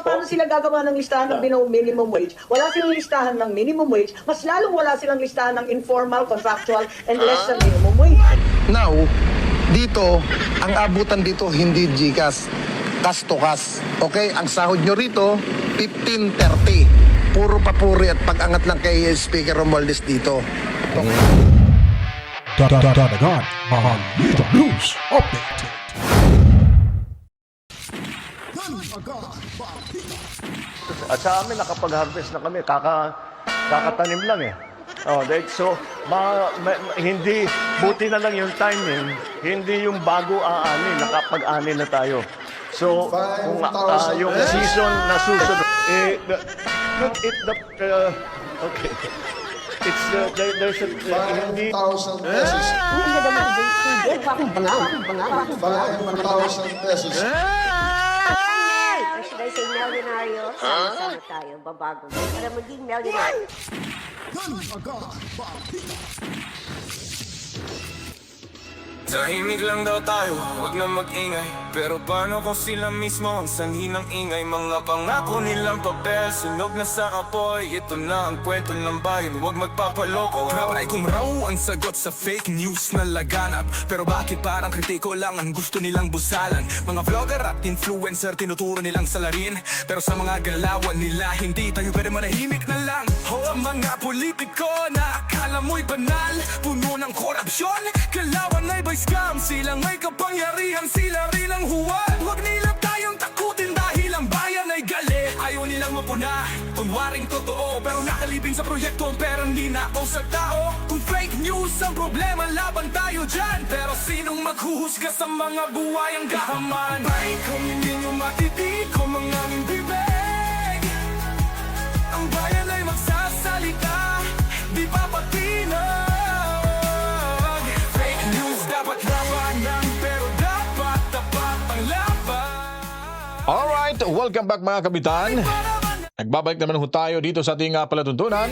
paano sila gagawa ng listahan ng minimum wage? Wala silang listahan ng minimum wage, mas lalong wala silang listahan ng informal, contractual, and less than minimum wage. Now, dito, ang abutan dito hindi GCash, cash to cash. Okay, ang sahod nyo rito, 15.30. Puro papuri at pag-angat lang kay Speaker Romualdez dito. Dadagan, Mahalita News Update. At sa amin, nakapag-harvest na kami, kakatanim lang eh. Oh, so, hindi, buti na lang yung timing, hindi yung bago aani, nakapag-ani na tayo. So, kung yung season na susunod, okay. It's, there's a, hindi, 1,000 pesos. 1,000 pesos. Should I say milyonaryo? Sama-sama tayo, babago para maging milyonaryo. Tahimik lang daw tayo, huwag na mag-ingay. Pero paano kung sila mismo ang sanhi ng ingay? Mga pangako nilang papel, sunog na sa apoy. Ito na ang kwento ng bayan, huwag magpapaloko. Rabay kung raw ang sagot sa fake news na laganap. Pero bakit parang kritiko lang ang gusto nilang busalan? Mga vlogger at influencer tinuturo nilang salarin. Pero sa mga galawan nila, hindi tayo pwede manahimik na lang. O ang mga politiko na akala mo'y banal, puno ng korupsyon, kalawan ay by scam. Silang may kapangyarihan, sila rin ang huwad. Huwag nila tayong takutin dahil ang bayan ay galit. Ayaw nilang mapuna, kunwaring totoo, pero nakalibing sa proyekto ang perang ninakaw sa tao. Kung fake news ang problema, laban tayo dyan. Pero sinong maghuhusga sa mga buwayang gahaman? Ay, kung hindi nyo matitig ko mga aming bibig, ang bayan ay magsasalita, di papatinag. Fake news dapat labanan, pero dapat tapat ang laban. Alright, welcome back mga kabitan. Nagbabalik naman ho tayo dito sa ating palatuntunan.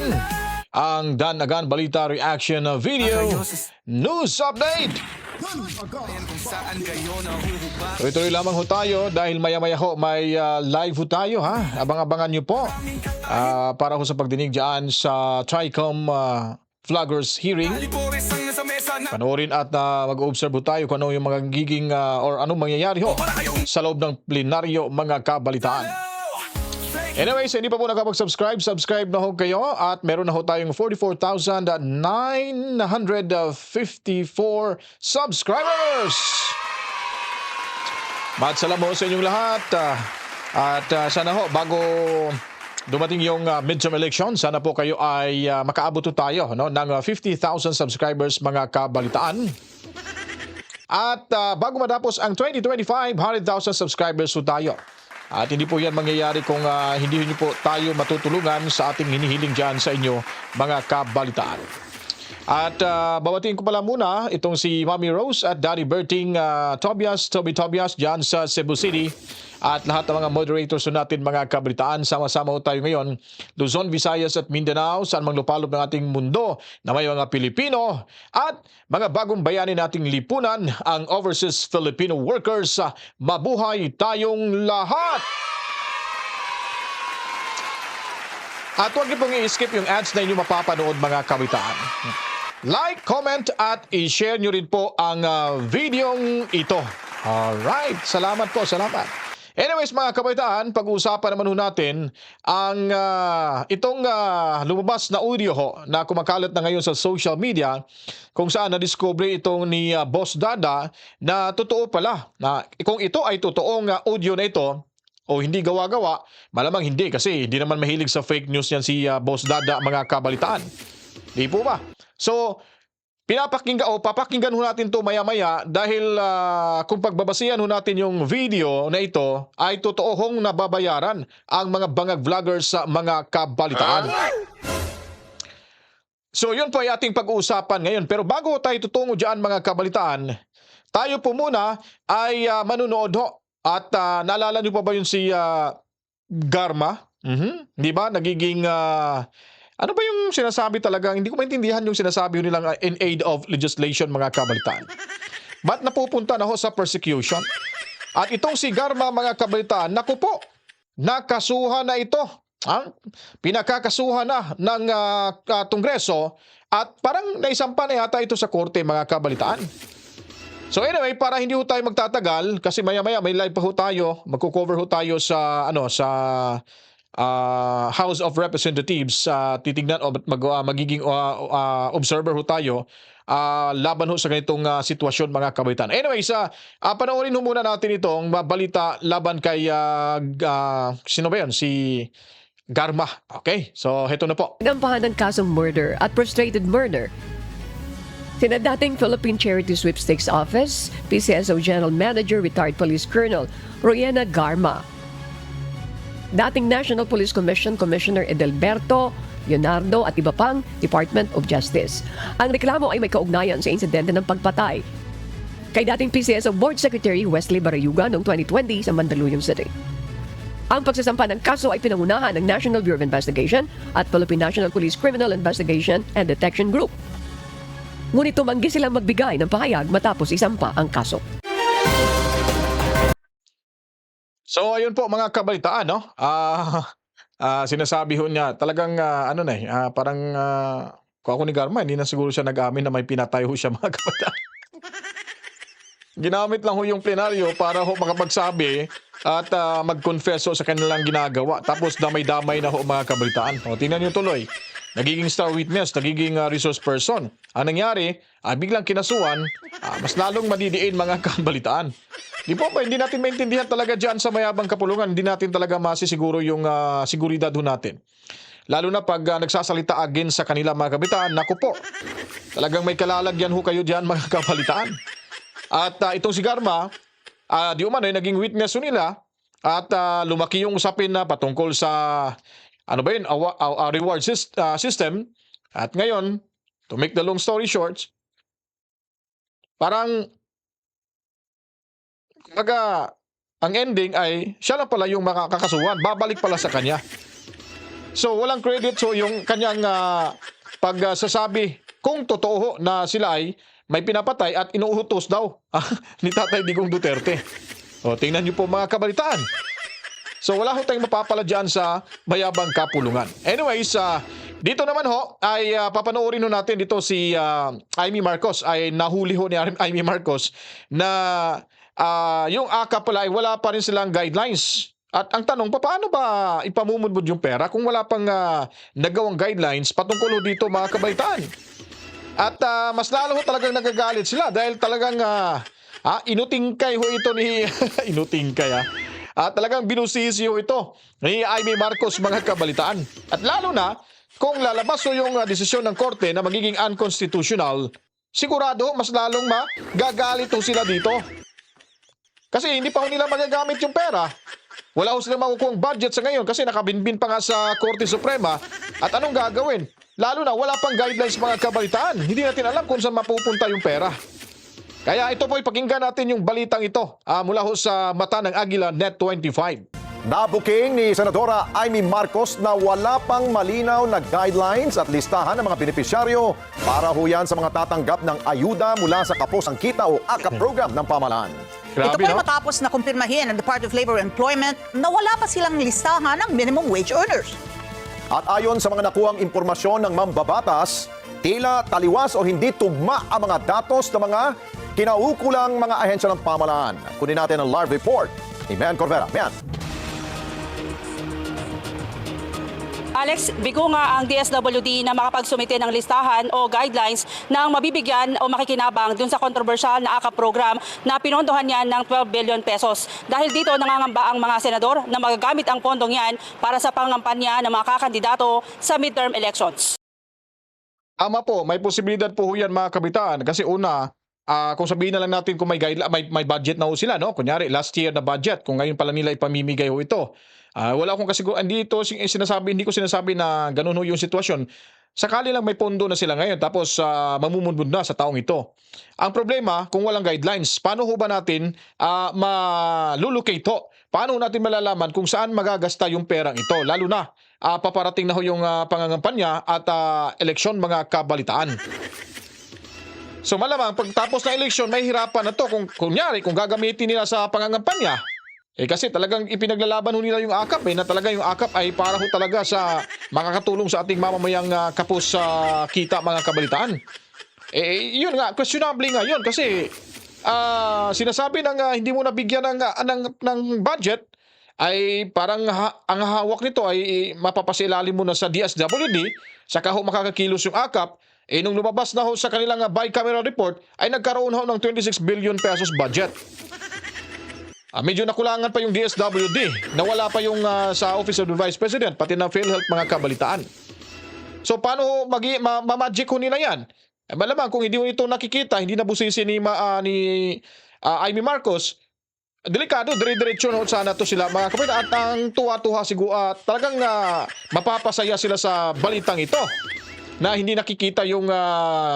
Ang Danagan Balita Reaction Video News Update. Tuloy-tuloy lamang ho tayo dahil maya-maya ho may live ho tayo ha. Abang-abangan nyo po para ho sa pagdinig dyan sa TRICOM Vloggers Hearing. Panoorin at mag-observe ho tayo kung ano yung magiging or anong mangyayari ho sa loob ng plenaryo mga kabalitaan. Anyways, hindi pa po nakapag-subscribe, subscribe na ho kayo at meron na ho tayong 44,954 subscribers! Matsala mo sa inyong lahat at sana ho, bago dumating yung midterm election, sana po kayo ay makaabot tayo no, ng 50,000 subscribers mga kabalitaan. At bago matapos ang 2025, 100,000 subscribers po tayo. At hindi po yan mangyayari kung hindi nyo po tayo matutulungan sa ating hinihiling dyan sa inyo mga kabalitaan. At babatiin ko pala muna itong si Mommy Rose at Daddy Berting Toby Tobias dyan sa Cebu City. At lahat ng mga moderators natin mga kabalitaan, sama-sama ho tayo ngayon. Luzon, Visayas at Mindanao, saan mang lupalop ng ating mundo na may mga Pilipino at mga bagong bayani nating lipunan, ang Overseas Filipino Workers. Mabuhay tayong lahat! At huwag niyo pong i-skip yung ads na inyo mapapanood mga kabitaan. Like, comment at i-share nyo rin po ang videong ito. Alright, salamat po, salamat. Anyways mga kabitaan, pag-uusapan naman ho natin ang itong lumabas na audio ho na kumakalat na ngayon sa social media kung saan na-discover itong ni Boss Dada na totoo pala. Na, kung ito ay totoong audio na ito, o hindi gawa-gawa, malamang hindi kasi hindi naman mahilig sa fake news yan si Boss Dada mga kabalitaan. Di po ba? So, papakinggan ho natin to maya-maya dahil kung pagbabasihan ho natin yung video na ito ay totoo hong nababayaran ang mga bangag vloggers sa mga kabalitaan. So, yun po ay ating pag-uusapan ngayon. Pero bago tayo tutungo dyan mga kabalitaan, tayo po muna ay manunood ho. At naalala niyo pa ba yun si Garma? Di ba? Nagiging ano ba yung sinasabi talaga? Hindi ko maintindihan yung sinasabi nilang in aid of legislation mga kabalitaan. Ba't napupunta na ho sa persecution? At itong si Garma mga kabalitaan, naku po, nakasuhan na ito. Pinakakasuhan na ng Kongreso at parang naisampa na yata ito sa korte, mga kabalitaan. So anyway, para hindi ho tayo magtatagal kasi maya-maya may live pa ho tayo, magko-cover ho tayo sa House of Representatives, titignan o magiging observer ho tayo laban ho sa ganitong sitwasyon, mga kabaitan. Anyways, panoorin ho muna natin itong balita laban kay sino ba yun? Si Garma. Okay, so heto na po. Ginampahan ng kasong murder at frustrated murder. Sina dating Philippine Charity Sweepstakes Office, PCSO General Manager, retired Police Colonel Royena Garma. Dating National Police Commission Commissioner Edelberto Leonardo at iba pang Department of Justice. Ang reklamo ay may kaugnayan sa insidente ng pagpatay kay dating PCSO Board Secretary Wesley Barayuga noong 2020 sa Mandaluyong City. Ang pagsasampa ng kaso ay pinangunahan ng National Bureau of Investigation at Philippine National Police Criminal Investigation and Detection Group. Ngunit tumanggi silang magbigay ng pahayag matapos isampa ang kaso. So ayun po, mga kabalitaan, no? Sinasabi ho niya, talagang parang kung ako ni Garma, hindi na siguro siya nag-amin na may pinatay ho siya, mga kabalitaan. Ginamit lang ho yung plenaryo para ho makapagsabi at mag-confesso sa kanilang ginagawa. Tapos damay-damay na ho, mga kabalitaan. O, tingnan niyo tuloy. Nagiging star witness, nagiging resource person. Ang nangyari, biglang kinasuan, mas lalong madidiin, mga kabalitaan. Hindi natin maintindihan talaga dyan sa mayabang kapulungan. Hindi natin talaga masisiguro yung seguridad ho natin. Lalo na pag nagsasalita against sa kanila, mga kabalitaan, naku po, talagang may kalalagyan ho kayo dyan, mga kabalitaan. At itong si Garma, di umano ay naging witness ho nila at lumaki yung usapin na patungkol sa reward system. At ngayon, to make the long story short, parang ang ending ay siya lang pala yung makakasuhan, babalik pala sa kanya. So walang credit so yung kanyang pagsasabi kung totoo ho na sila ay may pinapatay at inuutos daw ni Tatay Digong Duterte. O, tingnan niyo po, mga kabalitaan. So wala ho tayong mapapala dyan sa mayabang kapulungan. Anyways, dito naman ho ay papanoorin ho natin dito si Amy Marcos. Ay nahuli ho ni Amy Marcos na yung AKA pala ay wala pa rin silang guidelines. At ang tanong, paano ba ipamumudmud yung pera kung wala pang nagawang guidelines patungkol ho dito, mga kabalitaan? At mas lalo ho talagang nagagalit sila dahil talagang inutingkay ho ito ni inutingkay talagang binusisi ho ito ni Amy Marcos, mga kabalitaan. At lalo na kung lalabas ho yung desisyon ng korte na magiging unconstitutional, sigurado mas lalong magagalit ho sila dito. Kasi hindi pa ho nila magagamit yung pera. Wala ho silang makukuhang budget sa ngayon kasi nakabinbin pa nga sa Korte Suprema. At anong gagawin? Lalo na wala pang guidelines, mga kabalitaan. Hindi natin alam kung saan mapupunta yung pera. Kaya ito po, ipakinggan natin yung balitang ito mula ho sa mata ng Agila Net 25. Nabuking ni Senadora Amy Marcos na wala pang malinaw na guidelines at listahan ng mga benepisyaryo para huyan sa mga tatanggap ng ayuda mula sa Kapos ang Kita o AKA program ng pamahalaan. Ito po ay matapos na kumpirmahin ng Department of Labor and Employment na wala pa silang listahan ng minimum wage earners. At ayon sa mga nakuhang impormasyon ng mambabatas, tila taliwas o hindi tugma ang mga datos ng mga kinaukulang mga ahensya ng pamahalaan. Kunin natin ang live report ni Mian Corvera. Mian. Alex, bigo nga ang DSWD na makapagsumite ng listahan o guidelines ng mabibigyan o makikinabang dun sa kontrobersyal na AKA program na pinondohan niyan ng 12 billion pesos. Dahil dito nangangamba ang mga senador na magagamit ang pondong yan para sa pangampanya ng mga kakandidato sa midterm elections. Tama po, may posibilidad po yan, mga kabitaan. Kasi una, kung sabihin na lang natin kung may budget na ho sila, no? Kunyari, last year na budget, kung ngayon pala nila ipamimigay ho ito. Wala akong kasiguro, hindi ko sinasabi na ganun ho yung sitwasyon. Sakali lang may pondo na sila ngayon tapos mamumudmud na sa taong ito. Ang problema, kung walang guidelines, paano ho ba natin malulocate ho? Paano natin malalaman kung saan magagasta yung perang ito? Lalo na, paparating na ho yung pangangampanya at eleksyon, mga kabalitaan. So malamang pagtapos ng eleksyon, may hirapan na to kung gagamitin nila sa pangangampanya. Kasi talagang ipinaglalaban ho nila yung AKAP na talaga yung AKAP ay para ho talaga sa makakatulong sa ating mamamayang kapos sa kita mga kabalitaan. Yun nga, questionable nga yun kasi sinasabi ng hindi mo nabigyan ng budget ay parang ang hawak nito ay mapapasilalim mo na sa DSWD, saka ho makakakilos yung AKAP. Nung lumabas na ho sa kanilang bicameral report ay nagkaroon ho ng 26 billion pesos budget. Medyo nakulangan pa yung DSWD. Nawala pa yung sa Office of the Vice President, pati na PhilHealth mga kabalitaan. So paano ma-magic ho nila yan? Malamang kung hindi mo ito nakikita, hindi nabusisi ni Amy Marcos, delikado, dire-diretso no, sana to sila. Mga kapatid, at ang tuwa-tuwa siguro, talagang mapapasaya sila sa balitang ito na hindi nakikita yung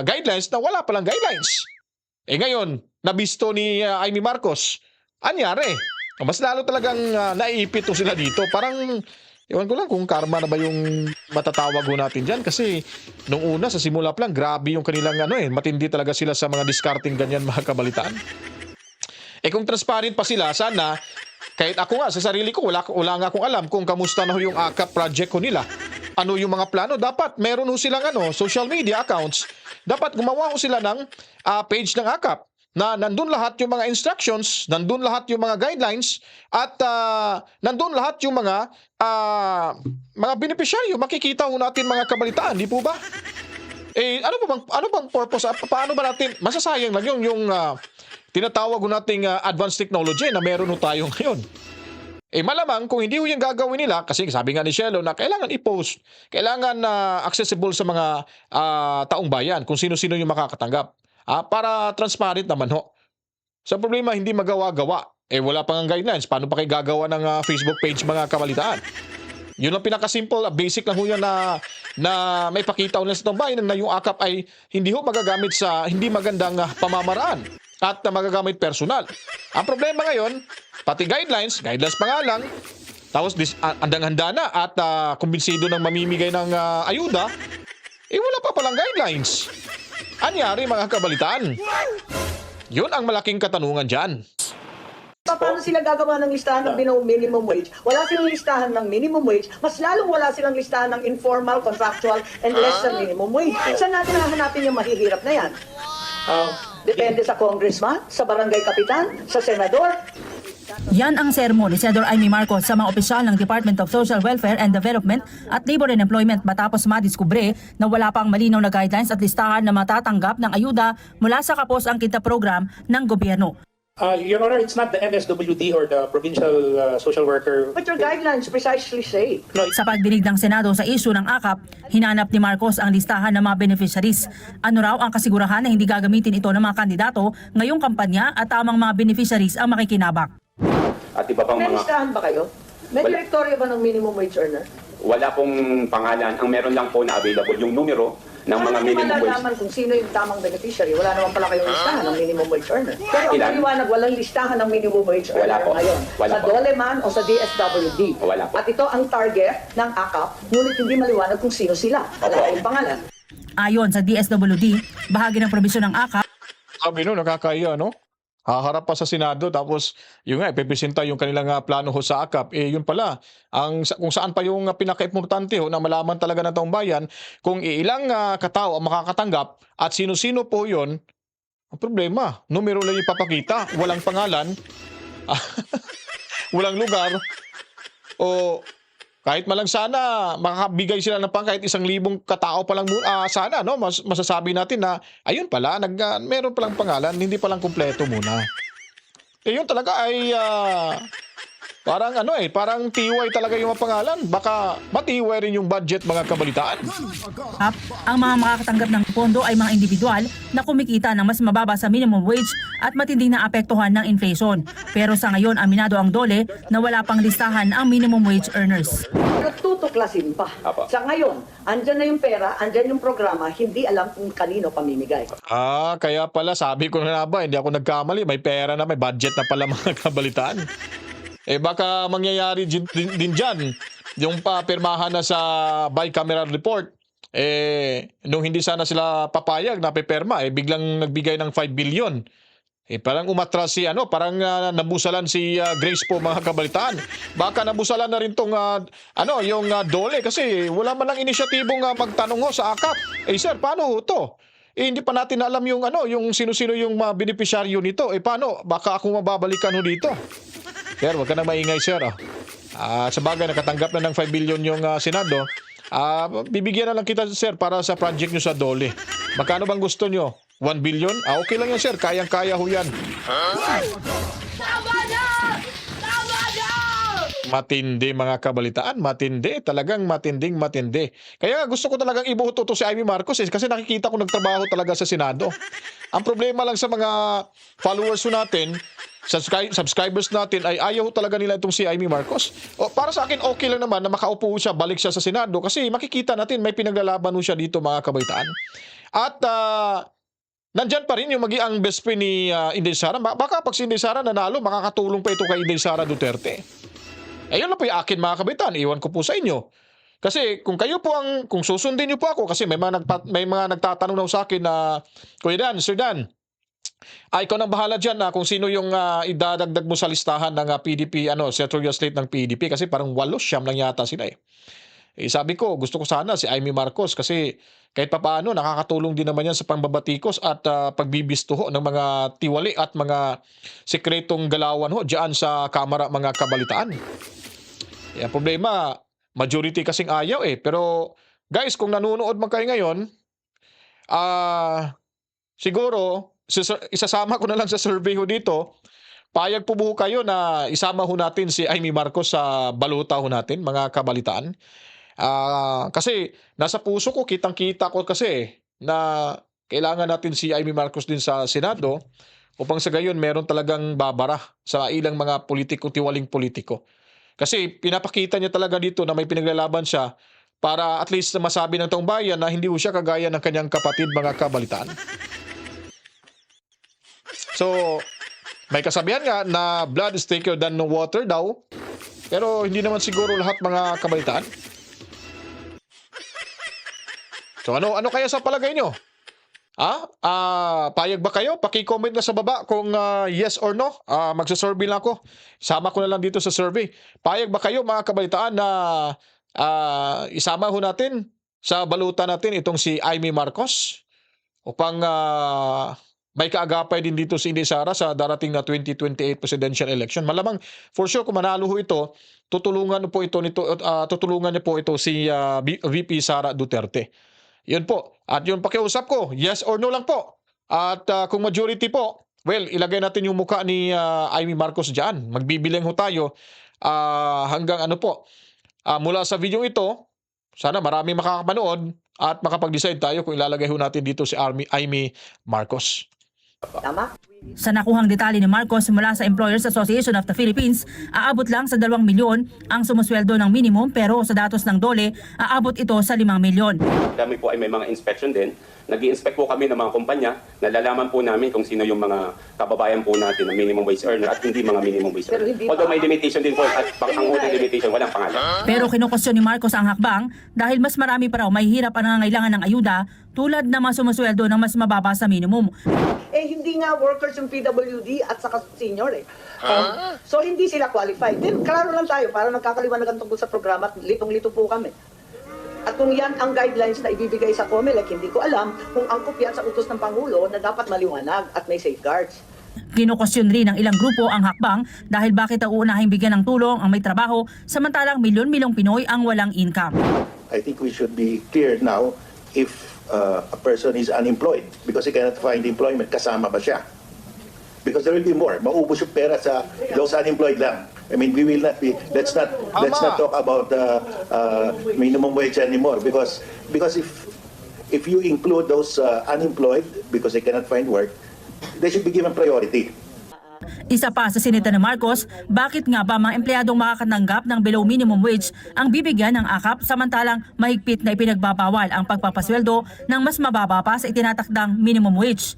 guidelines na wala palang guidelines. Ngayon, nabisto ni Amy Marcos. Anyari, mas lalo talagang naiipit sila dito. Parang, ewan ko lang kung karma na ba yung matatawag ho natin dyan. Kasi nung una, sa simula pa lang, grabe yung kanilang matindi talaga sila sa mga discarding ganyan mga kabalitaan. Kung transparent pa sila, sana, kahit ako nga, sa sarili ko, wala nga akong alam kung kamusta na ho yung AKAP project ko nila. Ano yung mga plano? Dapat meron ho silang social media accounts. Dapat gumawa ho sila ng page ng AKAP na nandun lahat yung mga instructions, nandun lahat yung mga guidelines, at nandun lahat yung mga beneficiaryo. Makikita ho natin mga kabalitaan, di po ba? Ano bang purpose? Paano ba natin, masasayang lang yung tinatawag ho nating advanced technology na meron ho tayo ngayon. Malamang kung hindi ho yung gagawin nila, kasi sabi nga ni Shelo na kailangan i-post, kailangan accessible sa mga taong bayan, kung sino-sino yung makakatanggap. Para transparent naman ho. Sa problema, hindi magawa-gawa. Wala pang guidelines. Paano pa kayo gagawa ng Facebook page mga kabalitaan? Yun ang pinaka-simple, basic lang ho yan na may pakita ulit sa itong bayan na yung AKAP ay hindi ho magagamit sa hindi magandang pamamaraan at magagamit personal. Ang problema ngayon, pati guidelines pa nga lang, tapos andang-handa na at kumbinsido ng mamimigay ng ayuda, wala pa palang guidelines. Anyari mga kabalitaan? Yun ang malaking katanungan dyan. Paano sila gagawa ng listahan ng minimum wage? Wala silang listahan ng minimum wage, mas lalong wala silang listahan ng informal, contractual, and less than minimum wage. Saan natin hahanapin yung mahihirap na yan? Depende sa congressman, sa barangay kapitan, sa senador. Yan ang sermon ni Senador Amy Marcos sa mga opisyal ng Department of Social Welfare and Development at Labor and Employment matapos madiskubre na wala pang malinaw na guidelines at listahan na matatanggap ng ayuda mula sa Kapos ang Kita program ng gobyerno. Your Honor, it's not the MSWD or the provincial social worker. But your guidelines precisely say. Sa pagdinig ng Senado sa isyu ng AKAP, hinanap ni Marcos ang listahan ng mga beneficiaries. Ano raw ang kasigurahan na hindi gagamitin ito ng mga kandidato ngayong kampanya at tamang mga beneficiaries ang makikinabak? At iba pang May mga... listahan ba kayo? May direktoryo ba ng minimum wage earner? Wala pong pangalan. Ang meron lang po na available yung numero ng mga minimum wage. Malalaman kung sino yung tamang beneficiary. Wala naman pala kayong listahan ng minimum wage earner. Pero ang Ilan? maliwanag, walang listahan ng minimum wage Wala earner po. ngayon. Wala Sa po. DOLEMAN o sa DSWD. Wala po. At ito ang target ng AKAP, ngunit hindi maliwanag kung sino sila. Wala Opo. kayong pangalan. Ayon sa DSWD, bahagi ng probisyon ng AKAP, Sabi nakakaya, no? Haharap pa sa Senado tapos yung ipepresenta yung kanilang plano ho sa AKAP. Yun pala, kung saan pa yung pinaka-importante ho na malaman talaga ng taong bayan kung ilang katao ang makakatanggap at sino-sino po yun. Ang problema, numero lang ipapakita, walang pangalan, walang lugar, o kahit malang sana makakabigay sila ng kahit 1,000 katao pa lang sana, no? Masasabi natin na ayun pala, meron palang pangalan, hindi palang kumpleto muna. Yun talaga ay parang parang tiway talaga yung mga pangalan. Baka matiway rin yung budget mga kabalitaan. ang mga makakatanggap ng pondo ay mga individual na kumikita ng mas mababa sa minimum wage at matinding naapektuhan ng inflation. Pero sa ngayon, aminado ang DOLE na wala pang listahan ang minimum wage earners. Pero tutuklasin pa. Apo. Sa ngayon, andyan na yung pera, andyan yung programa, hindi alam kung kanino pamimigay. Kaya pala sabi ko na ba, hindi ako nagkamali, may pera na, may budget na pala mga kabalitaan. Baka mangyayari din dyan, yung papirmahan na sa bicameral report, nung hindi sana sila papayag na pipirma, biglang nagbigay ng 5 billion. Parang umatras si parang nabusalan si Grace po mga kabalitaan. Baka nabusalan na rin tong yung DOLE kasi wala man lang inisyatibong magtanong ho sa AKAP. Sir, paano ho to? Hindi pa natin alam yung yung sino-sino yung mga benepisyaryo nito. Paano? Baka ako mababalikan ho dito. Sir, wag ka na maingay, sir. Sa bagay, nakatanggap na ng 5 billion yung Senado. Bibigyan na lang kita, sir, para sa project nyo sa DOLE. Magkano bang gusto nyo? 1 billion? Okay lang yan, sir. Kayang-kaya ho yan. Matindi mga kabalitaan. Matindi. Talagang matinding-matindi. Kaya gusto ko talagang ibuto to si Amy Marcos kasi nakikita ko nagtrabaho talaga sa Senado. Ang problema lang sa mga followers natin, subscribers natin ay ayaw talaga nila itong si Amy Marcos. Para sa akin, okay lang naman na makaupo siya, balik siya sa Senado kasi makikita natin may pinaglalaban siya dito mga kabalitaan. At nandyan pa rin yung ang best friend ni Inday Sara. Baka pag si Inday Sara nanalo, makakatulong pa ito kay Inday Sara Duterte. Ayun na po yung akin mga kabaitan. Iwan ko po sa inyo. Kasi kung kayo po kung susundin niyo po ako, kasi may mga nagtatanong na sa akin na, Kuya Dan, Sir Dan, ikaw nang bahala dyan kung sino yung idadagdag mo sa listahan ng PDP, senatorial slate ng PDP kasi parang 8-9 lang yata sila sabi ko, gusto ko sana si Amy Marcos kasi kahit papaano nakakatulong din naman yan sa pambabatikos at pagbibisto ho ng mga tiwali at mga sekretong galawan ho dyan sa Kamara mga kabalitaan. Ang problema, majority kasing ayaw Pero guys, kung nanonood man kayo ngayon, siguro, isasama ko na lang sa survey ho dito, payag po buo kayo na isama ho natin si Amy Marcos sa baluta ho natin, mga kabalitaan. Kasi nasa puso ko, kitang-kita ko kasi na kailangan natin si Amy Marcos din sa Senado upang sa gayon meron talagang babara sa ilang mga politiko, tiwaling politiko. Kasi pinapakita niya talaga dito na may pinaglalaban siya para at least masabi ng taong bayan na hindi siya kagaya ng kanyang kapatid mga kabalitaan. So, may kasabihan nga na blood is thicker than water daw. Pero hindi naman siguro lahat mga kabalitaan. So ano kaya sa palagay nyo? Payag ba kayo? Paki-comment na sa baba kung yes or no. Magsasurvey lang ako. Sama ko na lang dito sa survey. Payag ba kayo mga kabalitaan na isama ho natin sa balutan natin itong si Amy Marcos upang may kaagapay din dito si Inday Sara sa darating na 2028 presidential election. Malamang for sure kung manalo ho ito, tutulungan niya po ito si VP Sara Duterte. Yun po. At yun pakiusap ko, yes or no lang po. At kung majority po, well, ilagay natin yung mukha ni Amy Marcos dyan. Magbibilang ho tayo hanggang mula sa video ito, sana marami makakapanood at makapag-decide tayo kung ilalagay ho natin dito si Amy Marcos. Tama? Sa nakuhang detalye ni Marcos mula sa Employers Association of the Philippines, aabot lang sa 2 milyon ang sumusweldo ng minimum pero sa datos ng DOLE, aabot ito sa 5 milyon. Kami po ay may mga inspection din. Nag-i-inspect po kami ng mga kumpanya. Nalalaman po namin kung sino yung mga kababayan po natin na minimum wage earner at hindi mga minimum wage earner. Although may limitation din po at ang unang limitation walang pangalan. Pero kinukustyon ni Marcos ang hakbang dahil mas marami pa raw mahihirap ang nangangailangan ng ayuda tulad na mga sumusweldo ng mas mababa sa minimum. Hindi nga workers yung PWD at saka senior so hindi sila qualified. Then, klaro lang tayo para nagkakaliwanagan tungkol sa programa at litong-lito po kami. At kung yan ang guidelines na ibibigay sa COMELEC, hindi ko alam kung angkop yan sa utos ng Pangulo na dapat maliwanag at may safeguards. Kinukustyon rin ng ilang grupo ang hakbang dahil bakit uunahing bigyan ng tulong ang may trabaho samantalang milyon-milyong Pinoy ang walang income. I think we should be clear now if a person is unemployed because he cannot find employment, kasama ba siya? Because there will be more. Maubos yung pera sa those unemployed lang. I mean, we will not be. Let's not talk about minimum wage anymore because if you include those unemployed because they cannot find work, they should be given priority. Isa pa sa sinita ni Marcos, bakit nga ba mga empleyadong makakatanggap ng below minimum wage ang bibigyan ng AKAP samantalang mahigpit na ipinagbabawal ang pagpapasweldo ng mas mababa pa sa itinatakdang minimum wage?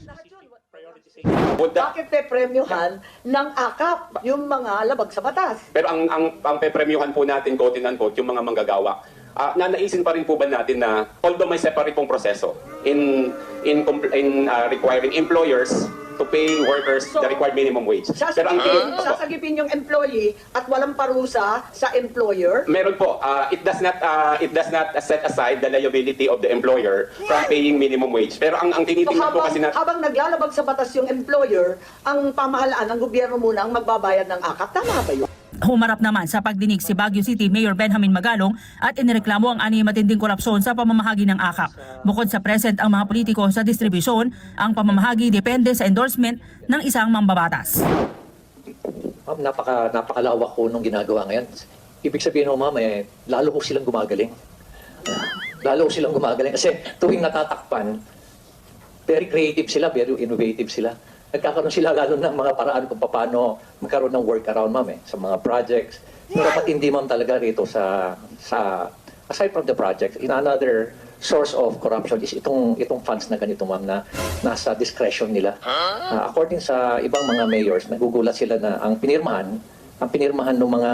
Bakit pepremyuhan ng AKAP yung mga labag sa batas? Pero ang pepremyuhan po natin, quote and unquote, yung mga manggagawa. Nanaisin pa rin po ba natin na although may separate pong proseso in requiring employers to pay workers the required minimum wage. Pero ang Sasagipin yung employee at walang parusa sa employer. meron po, it does not set aside the liability of the employer from paying minimum wage. Pero ang So tinitingnan po kasi habang naglalabag sa batas yung employer, ang pamahalaan ng gobyerno muna ang magbabayad ng akap. Tama ba yun? Humarap naman sa pagdinig si Baguio City Mayor Benjamin Magalong at inireklamo ang ani matinding korupsyon sa pamamahagi ng akap. Bukod sa present ang mga politiko sa distribusyon, ang pamamahagi depende sa endorsement ng isang mambabatas. Ma'am, napakalawak ko nung ginagawa ngayon. Ibig sabihin mo, ma'am, lalo ko silang gumagaling. Lalo ko silang gumagaling kasi tuwing natatakpan, very creative sila, very innovative sila. Nagkakaroon sila lalo ng mga paraan kung paano magkaroon ng workaround, ma'am, sa mga projects. Pero dapat hindi, ma'am, talaga rito sa aside from the projects, in another source of corruption is itong funds na ganito, ma'am, na nasa discretion nila. According sa ibang mga mayors, nagugulat sila na ang pinirmahan ng mga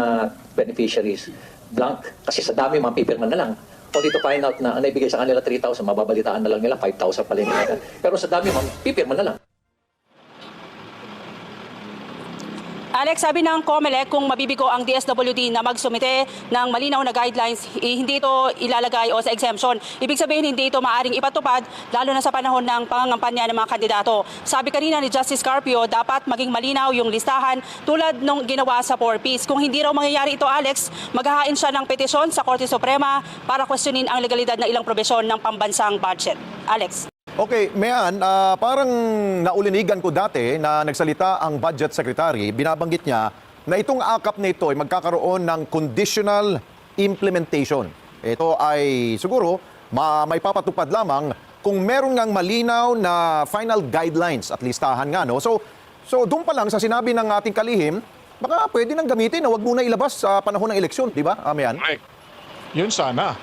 beneficiaries blank kasi sa dami mapipirma na lang. Only to find out na ang naibigay sa kanila 3,000, mababalitaan na lang nila 5,000 pala nila. Pero sa dami pipirma na lang. Alex, sabi ng COMELEC kung mabibigo ang DSWD na magsumite ng malinaw na guidelines, hindi ito ilalagay o sa exemption. Ibig sabihin hindi ito maaring ipatupad lalo na sa panahon ng pangangampanya ng mga kandidato. Sabi kanina ni Justice Carpio, dapat maging malinaw yung listahan tulad nung ginawa sa 4Ps. Kung hindi raw mangyayari ito, Alex, maghahain siya ng petisyon sa Korte Suprema para questionin ang legalidad ng ilang probisyon ng pambansang budget. Alex. Okay, Mayan, parang naulinigan ko dati na nagsalita ang budget secretary, binabanggit niya na itong akap na ito ay magkakaroon ng conditional implementation. Ito ay siguro may papatupad lamang kung meron ngang malinaw na final guidelines at listahan nga, no? So doon pa lang sa sinabi ng ating kalihim, baka pwede nang gamitin na wag muna ilabas sa panahon ng eleksyon, di ba, Mayan? Yun sana.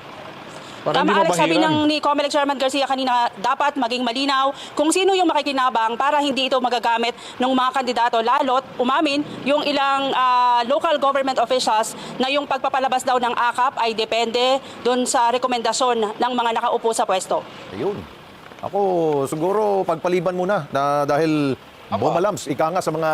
Para Tama, hindi Alex, sabi mabahiran. ni COMELEC Chairman Garcia kanina, dapat maging malinaw kung sino yung makikinabang para hindi ito magagamit ng mga kandidato. Lalo't umamin yung ilang local government officials na yung pagpapalabas daw ng akap ay depende doon sa rekomendasyon ng mga nakaupo sa pwesto. Ayun. Ako siguro pagpaliban muna dahil bumalams, ika nga sa mga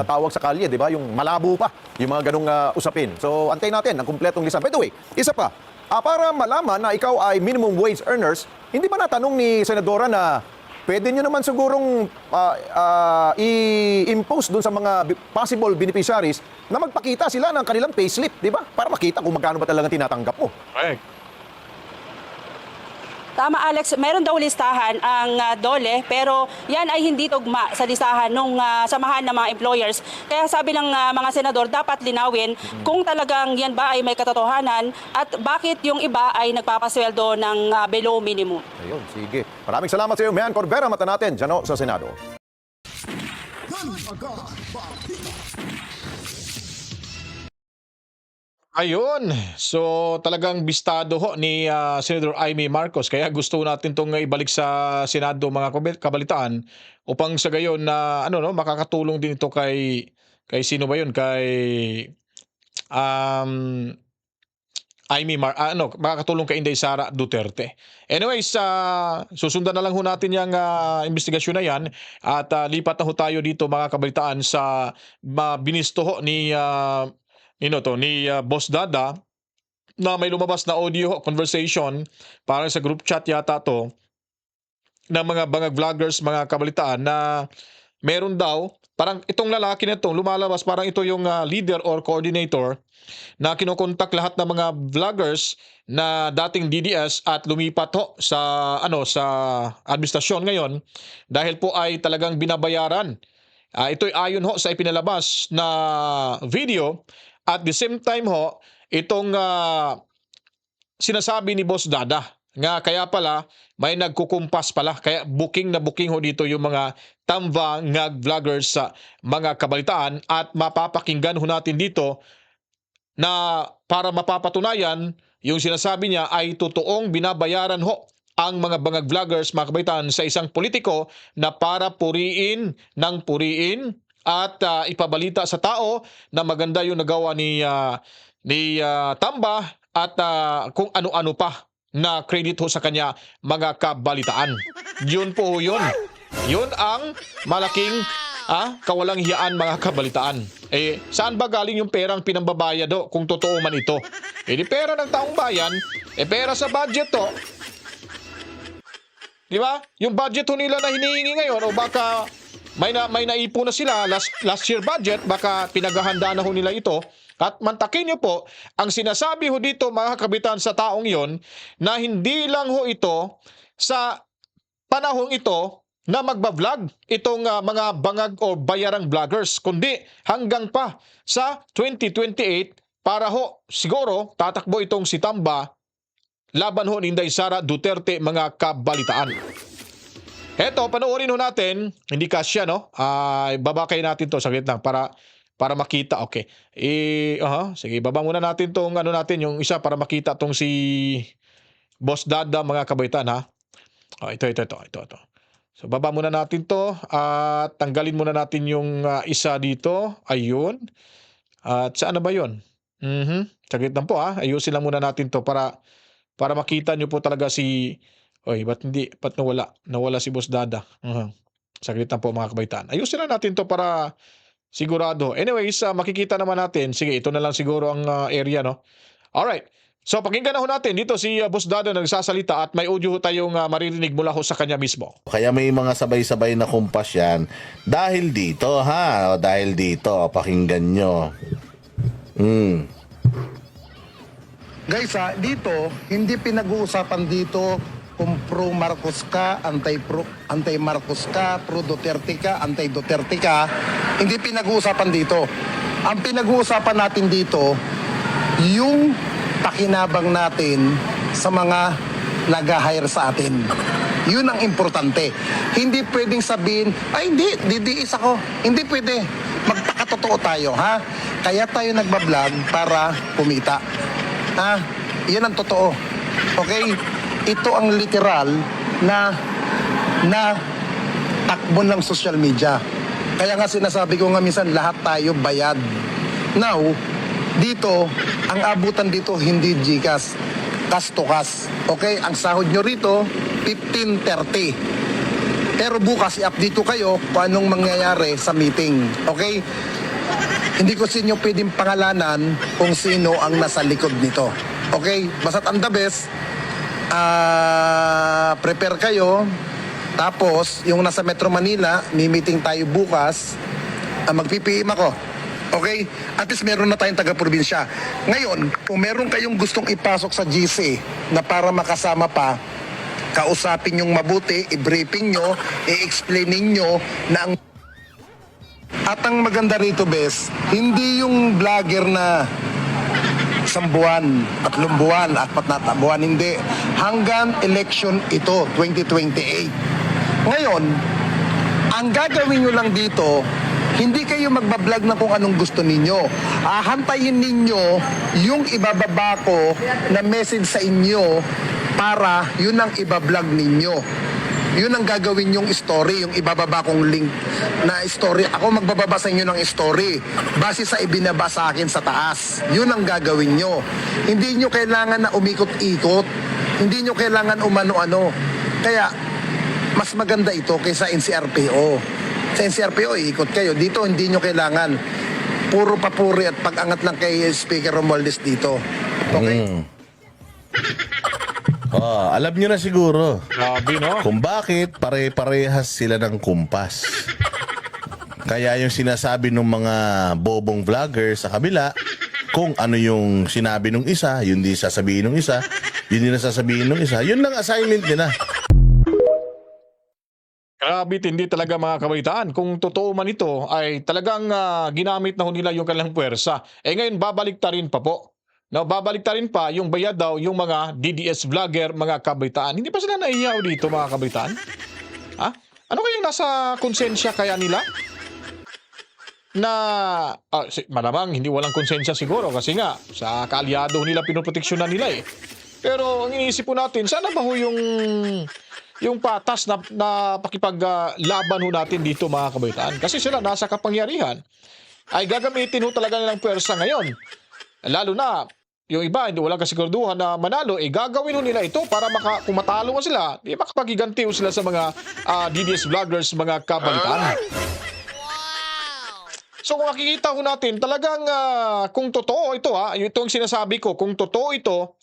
tawag sa kalye, di ba? Yung malabo pa, yung mga ganong usapin. So, antayin natin ang kumpletong listahan. By the way, isa pa, para malaman na ikaw ay minimum wage earners, hindi ba natanong ni Senadora na pwede nyo naman sigurong i-impose dun sa mga possible beneficiaries na magpakita sila ng kanilang payslip, di ba? Para makita kung magkano ba talagang tinatanggap mo. Right. Tama, Alex, meron daw listahan ang DOLE pero yan ay hindi tugma sa listahan ng samahan ng mga employers. Kaya sabi ng mga senador, dapat linawin kung talagang yan ba ay may katotohanan at bakit yung iba ay nagpapasweldo ng below minimum. Ayun, sige. Maraming salamat sa iyo, Mayan Corbera. Mata natin dyan sa Senado. Ayun. So talagang bistado ho ni Senator Amy Marcos. Kaya gusto natin itong ibalik sa Senado mga kabalitaan upang sa gayon na makakatulong din ito kay sino ba yun? Kay makakatulong kay Inday Sara Duterte. Anyways, susundan na lang ho natin yung investigasyon na yan at lipat na ho tayo dito mga kabalitaan sa binisto ho ni Boss Dada na may lumabas na audio conversation para sa group chat yata to ng mga bangag vloggers, mga kabalitaan na meron daw, parang itong lalaki na itong lumalabas, parang ito yung leader or coordinator na kinokontak lahat ng mga vloggers na dating DDS at lumipat ho sa administrasyon ngayon dahil po ay talagang binabayaran. Ito'y ayon ho sa ipinalabas na video. At the same time ho, itong sinasabi ni Boss Dada nga kaya pala may nagkukumpas pala. Kaya booking na booking ho dito yung mga Tamva ngag vloggers sa mga kabalitaan at mapapakinggan ho natin dito na para mapapatunayan yung sinasabi niya ay totoong binabayaran ho ang mga bangag vloggers, mga kabalitaan, sa isang politiko na para puriin ng puriin at ipabalita sa tao na maganda yung nagawa ni Tamba at kung ano-ano pa na credit ho sa kanya mga kabalitaan. Yun po yun. Yun ang malaking kawalang hiyaan mga kabalitaan. Saan ba galing yung perang pinambabayad kung totoo man ito? Di pera ng taong bayan, pera sa budget to. Di ba? Yung budget nila na hinihingi ngayon o baka may naipon na sila last year budget, baka pinaghahanda na nila ito. At mantakin niyo po, ang sinasabi dito mga kabitan sa taong yon na hindi lang ito sa panahong ito na magbablog itong mga bangag o bayarang vloggers, kundi hanggang pa sa 2028 para siguro tatakbo itong si Tamba laban ni Inday Sara Duterte mga kabalitaan. Eto, panoorin natin, hindi kasya babakay natin to saglit lang para makita. Okay. Sige, baba muna natin tong yung isa para makita tong si Boss Dada mga kabaitan ha. Ito. So baba muna natin to at tanggalin muna natin yung isa dito. Ayun. At saan na ba 'yon? Saglit lang po ayusin lang muna natin to para makita niyo po talaga si ba't nawala si Boss Dada. Saglit lang po mga kabaitan. Ayusin lang natin to para sigurado. Anyways, makikita naman natin. Sige, ito na lang siguro ang area, no? Alright. So, pakinggan na natin. Dito si Boss Dada nagsasalita at may audio tayong maririnig mula sa kanya mismo. Kaya may mga sabay-sabay na kumpas yan. Dahil dito, Dahil dito. Pakinggan nyo. Guys, dito, hindi pinag-uusapan dito kung pro-Marcos ka, anti-Marcos ka, pro-Duterte ka, anti-Duterte ka. Hindi pinag-uusapan dito. Ang pinag-uusapan natin dito, yung pakinabang natin sa mga nag-hire sa atin. Yun ang importante. Hindi pwedeng sabihin, hindi, didiis ako. Hindi pwede. Magpakatotoo tayo, Kaya tayo nagbablog para kumita. Yan ang totoo. Okay? Ito ang literal na takbo ng social media. Kaya nga sinasabi ko nga minsan lahat tayo bayad. Now, dito, ang abutan dito hindi GCash, cash to cash. Okay? Ang sahod nyo rito, 15.30. Pero bukas i-update ko kayo kung anong mangyayari sa meeting. Okay? Hindi ko sa inyo pwedeng pangalanan kung sino ang nasa likod nito. Okay? Basta't ang the best, prepare kayo. Tapos, yung nasa Metro Manila, may meeting tayo bukas. Mag-PPM ako. Okay? At least meron na tayong taga-probinsya. Ngayon, kung meron kayong gustong ipasok sa GC na para makasama pa, kausapin yung mabuti, i-briefing nyo, i-explaining nyo na ang... At ang maganda rito, Bes, hindi yung vlogger na 1 buwan, 3 buwan, 4 buwan, hindi. Hanggang election ito, 2028. Ngayon, ang gagawin nyo lang dito, hindi kayo magbablog na kung anong gusto ninyo. Hantayin ninyo yung ibababa ko na message sa inyo para yun ang ibablog ninyo. Yun ang gagawin yung story, yung ibababa kong link na story. Ako magbababa sa inyo ng story base sa ibinaba sa akin sa taas. Yun ang gagawin nyo. Hindi nyo kailangan na umikot-ikot. Hindi nyo kailangan umano-ano. Kaya, mas maganda ito kaysa NCRPO. Sa NCRPO, ikot kayo. Dito, hindi nyo kailangan. Puro papuri at pag-angat lang kay Speaker Romualdez dito. Okay? Alam nyo na siguro Grabe, no? kung bakit pare-parehas sila ng kumpas. Kaya yung sinasabi ng mga bobong vlogger sa kabila, kung ano yung sinabi ng isa, yun di sasabihin ng isa, yun din sasabihin ng isa, yun lang assignment nila. Grabe, hindi talaga mga kabaitaan. Kung totoo man ito, ay talagang ginamit na nila yung kanilang puwersa. Ngayon, babalik ta rin pa po. No, babalik ta rin pa yung bayad daw yung mga DDS vlogger, mga kabaitaan. Hindi pa sila naihiyaw dito, mga kabaitaan? Ano kayang nasa konsensya kaya nila? Na, malamang hindi walang konsensya siguro kasi nga, sa kaalyado nila pinoproteksyonan nila Pero ang iniisip po natin, sana ba yung patas na pakipaglaban natin dito mga kabaitaan? Kasi sila nasa kapangyarihan ay gagamitin talaga nilang pwersa ngayon. Lalo na yung iba, hindi walang kasiguraduhan na manalo, gagawin ho nila ito para kung matalo nga sila, makapagiganti ho sila sa mga DDS vloggers, mga kabalitaan. So kung makikita ho natin, talagang kung totoo ito, ito ang sinasabi ko, kung totoo ito,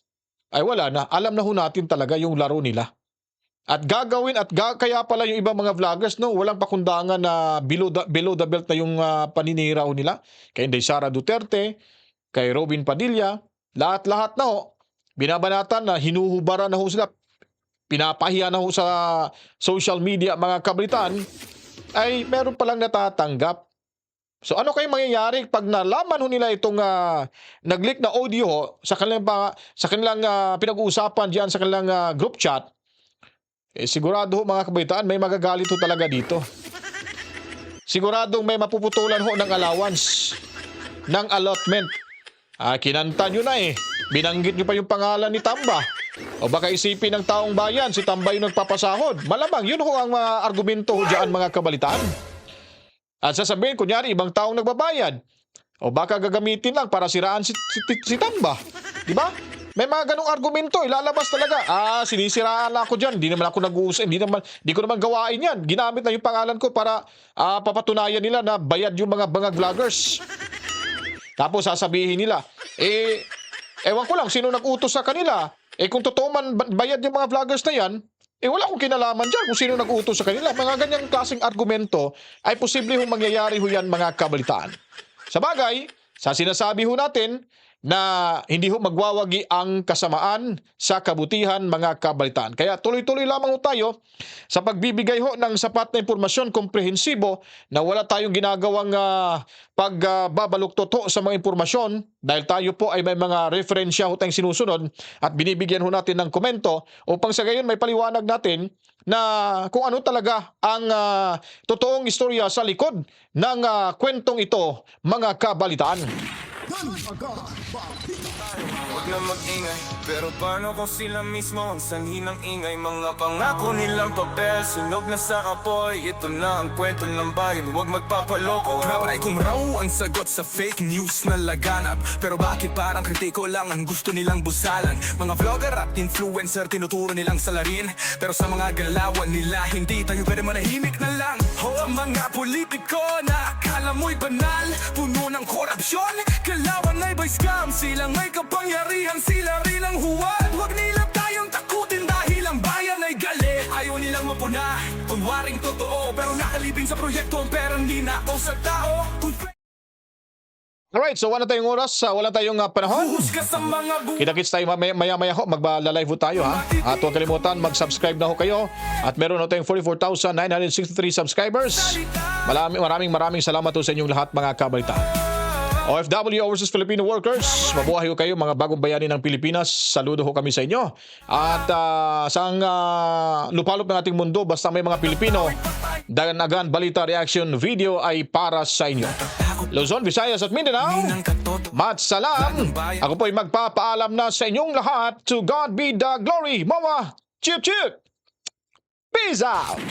ay wala na, alam na ho natin talaga yung laro nila. At gagawin, kaya pala yung ibang mga vloggers, no, walang pakundangan na below the belt na yung paninira ho nila. Kay Inday Sara Duterte, kay Robin Padilla, lahat-lahat na ho, binabanatan na, hinuhubaran na ho sila, pinapahiya na ho sa social media, mga kabalitaan, ay meron palang natatanggap. So ano kayong mangyayari pag nalaman ho nila itong nag-leak na audio ho, sa kanilang pinag-uusapan diyan sa kanilang group chat, sigurado ho mga kabalitaan, may magagalit ho talaga dito. Siguradong may mapuputulan ho ng allowance, ng allotment. Kinanta nyo na binanggit nyo pa yung pangalan ni Tamba. O baka isipin ng taong bayan, si Tamba yung nagpapasahod. Malamang, yun ho ang mga argumento ho dyan, mga kabalitaan. At sasabihin, kunyari, ibang taong nagbabayad. O baka gagamitin lang para siraan si Tamba. Diba? May mga ganong argumento, ilalabas talaga. Sinisiraan na ako dyan. Di naman ako nag-uusap. Di ko naman gawain yan. Ginamit na yung pangalan ko para papatunayan nila na bayad yung mga bangag vloggers. Tapos sasabihin nila, ewan ko lang, sino nag-utos sa kanila? Kung totoo man bayad yung mga vloggers na yan, wala akong kinalaman dyan kung sino nag-utos sa kanila. Mga ganyang klaseng argumento ay posible hong mangyayari ho yan, mga kabalitaan. Sa bagay, sa sinasabi ho natin na hindi ho magwawagi ang kasamaan sa kabutihan, mga kabalitaan. Kaya tuloy-tuloy lamang ho tayo sa pagbibigay ho ng sapat na impormasyon, komprehensibo, na wala tayong ginagawang pagbabaluktot ho sa mga impormasyon dahil tayo po ay may mga referensya ho tayong sinusunod at binibigyan ho natin ng komento upang sa gayon may paliwanag natin na kung ano talaga ang totoong istorya sa likod ng kwentong ito, mga kabalitaan. Huwag na mag-ingay, pero paano kung sila mismo ang sanhi ng ingay? Mga pangako nilang papel, sunog na sa apoy. Ito na ang kwento ng bayan, huwag magpapaloko. Try kung raw ang sagot sa fake news na laganap, pero bakit parang kritiko lang ang gusto nilang busalan? Mga vlogger at influencer tinuturo nilang salarin, pero sa mga galawan nila hindi tayo pwede manahimik na lang. Ang mga politiko na akala mo'y banal, puno ng korupsyon, kalawan ay by scam. Silang may kapangyarihan, sila rin ang huwad. Huwag nila tayong takutin dahil ang bayan ay galit. Ayaw nilang mapuna, kunwaring totoo, pero nakalibing sa proyekto ang perang di na ako sa tao. Alright, so wala tayong oras, wala tayong panahon. Kita-kits tayo maya-maya ho, magla-live ho tayo ha. At huwag kalimutan, mag-subscribe na ho kayo. At meron ho tayong 44,963 subscribers. Maraming salamat ho sa inyong lahat, mga kabalita. OFW overseas Filipino workers, mabuhay ho kayo, mga bagong bayani ng Pilipinas. Saludo ho kami sa inyo. At sa lupalop ng ating mundo, basta may mga Pilipino, Daganagan Balita Reaction Video ay para sa inyo. Luzon, Visayas at Mindanao, Matsalam. Ako po ay magpapaalam na sa inyong lahat. To God be the glory. Mawa, chip chip. Peace out.